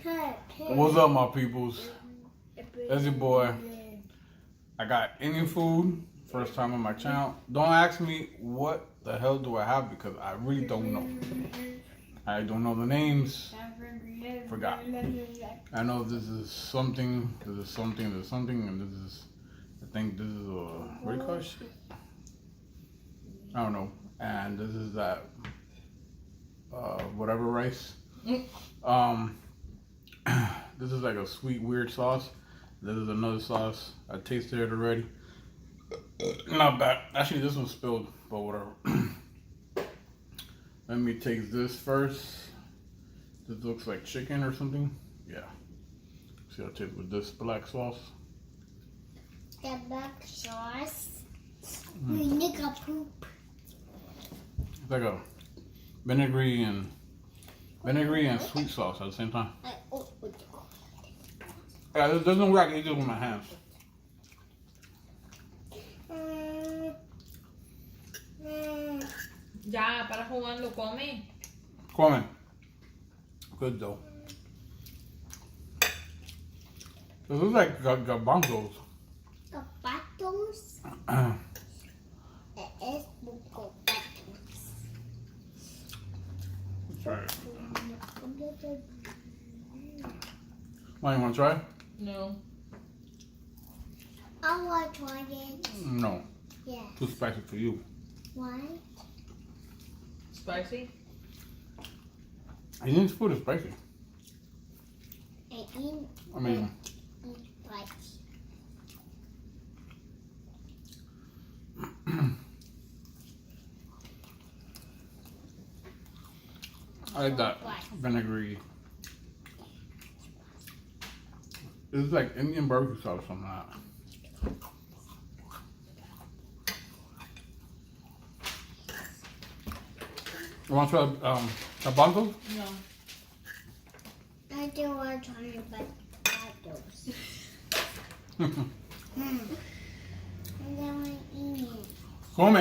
What's up, my peoples? That's your boy. I got Indian food. First time on my channel. Don't ask me what the hell do I have because I really don't know. I don't know the names. Forgot. I know this is something, this is something, this is something, and this is, I think this is what do you call it? I don't know. And this is that, whatever rice. This is like a sweet, weird sauce. This is another sauce. I tasted it already. Not bad. Actually, this one spilled, but whatever. Let me taste this first. This looks like chicken or something. Yeah. See, I'll taste with this black sauce. The black sauce. Vinegar poop. It's like a vinegary and sweet sauce at the same time. Yeah, this doesn't work. I can eat this with my hands. Ya, para Juan lo come. Come. Good though. This is like garbanzos. Zapatos. Es bucopatos. Try it. Why, you want to try? No. I want to try it. No. Yeah. Too spicy for you. Why? Spicy? Indian food is spicy. I mean, eat spicy. I like that vinegary. It's like Indian barbecue sauce or something like that. You want to try garbanzos? No. I don't want to try potatoes. I don't want to eat it. Come. I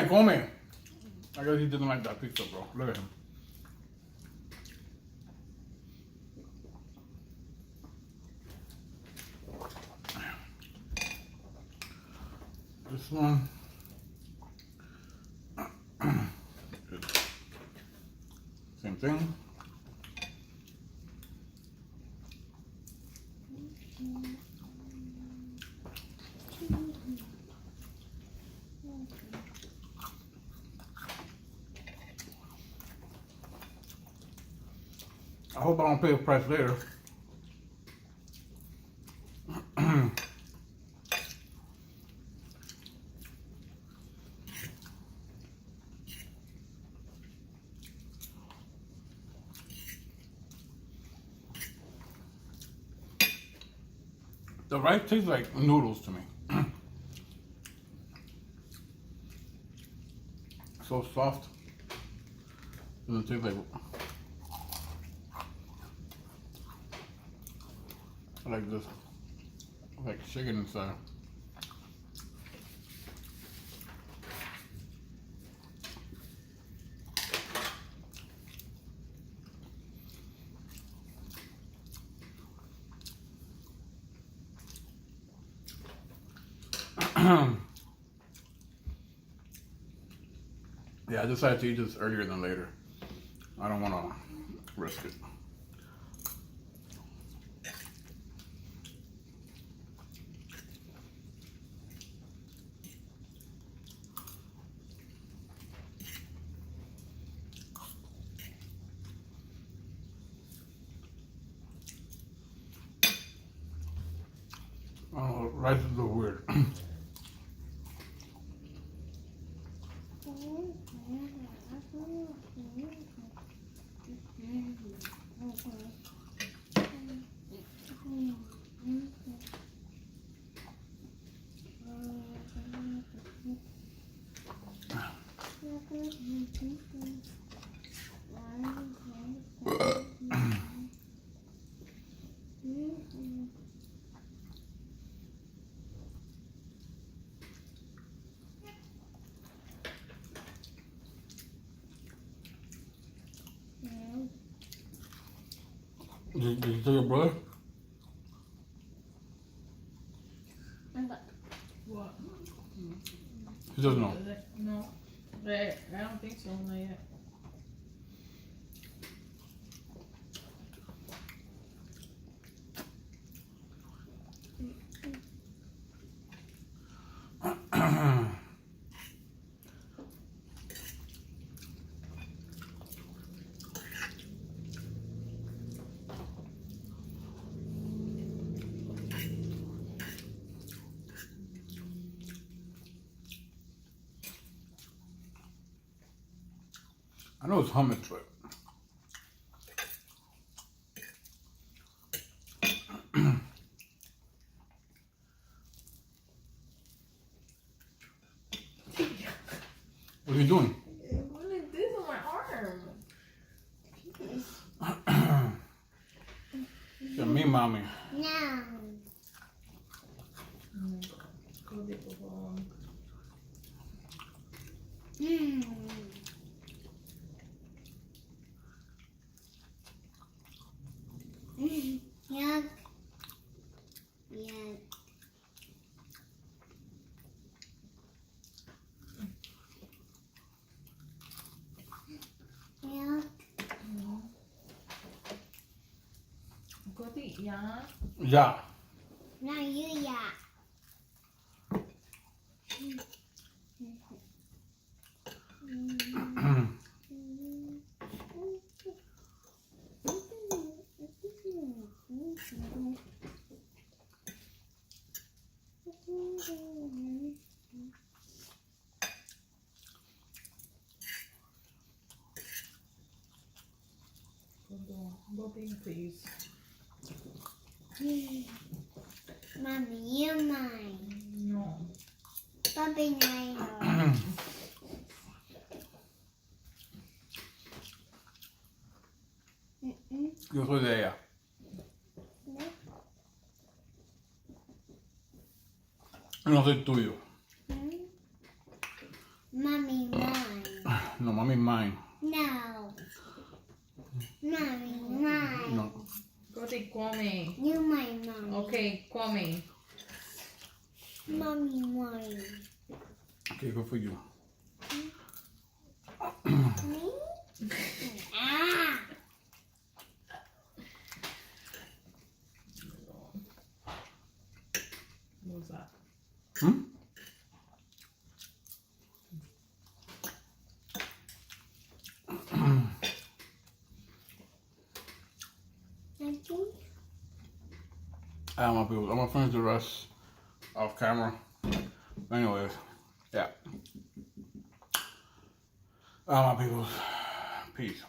guess he didn't like that pizza, bro. Look at him. This one. Same thing. I hope I don't pay the price later. The rice tastes like noodles to me. So soft. Doesn't taste like this, like chicken inside. Yeah, I decided to eat this earlier than later. I don't want to risk it. Oh, rice is a little weird. Did you tell your brother? What? He doesn't know. No. I don't think so, not yet. I know it's hummus, but what are you doing? What is this on my arm? You're me, mommy. No. Go deep along. Mm. Yuck. Yuck. Yuck. Go deep, yeah. Yeah. Now you yuck. Go deep, please. Mommy, you're mine. No. Papi, no. Yo soy de ella. Yo no soy tuyo. Mommy, mine. No, mommy mine. No. Mommy, mine. No. Go deep, come. You my mommy. Okay, come. Mommy, mine. Okay, good for you. Me? Ah! What's that? Hmm? Nothing? My people, I'm gonna finish the rest off camera. Anyways, yeah. My people, peace.